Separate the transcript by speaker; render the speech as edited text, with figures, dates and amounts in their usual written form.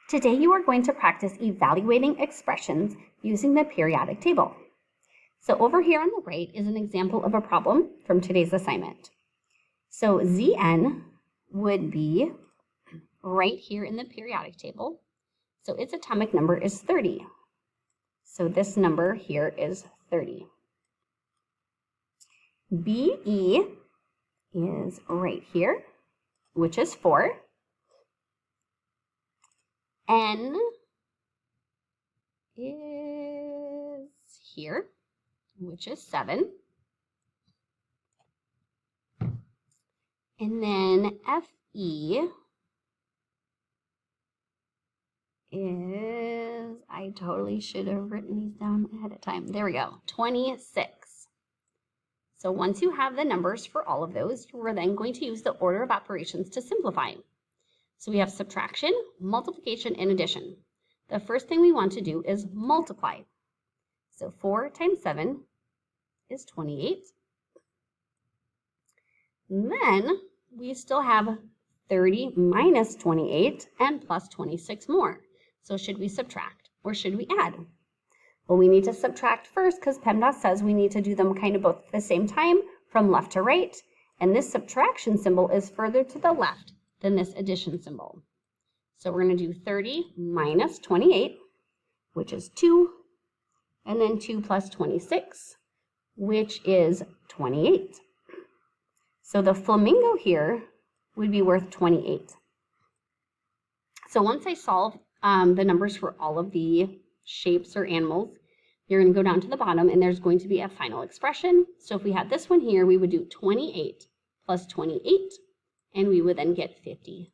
Speaker 1: Today you are going to practice evaluating expressions using the periodic table. So over here on the right is an example of a problem from today's assignment. So Zn would be right here in the periodic table. So its atomic number is 30. So this number here is 30. Be is right here, which is 4. N is here, which is 7. And then Fe is, I totally should have written these down ahead of time. There we go, 26. So once you have the numbers for all of those, you are then going to use the order of operations to simplify. So we have subtraction, multiplication, and addition. The first thing we want to do is multiply. So 4 times 7 is 28. And then we still have 30 minus 28 and plus 26 more. So should we subtract or should we add? Well, we need to subtract first because PEMDAS says we need to do them kind of both at the same time from left to right. And this subtraction symbol is further to the left than this addition symbol. So we're going to do 30 minus 28, which is 2, and then 2 plus 26, which is 28. So the flamingo here would be worth 28. So once I solve the numbers for all of the shapes or animals, you're going to go down to the bottom and there's going to be a final expression. So if we had this one here, we would do 28 plus 28, and we would then get 56.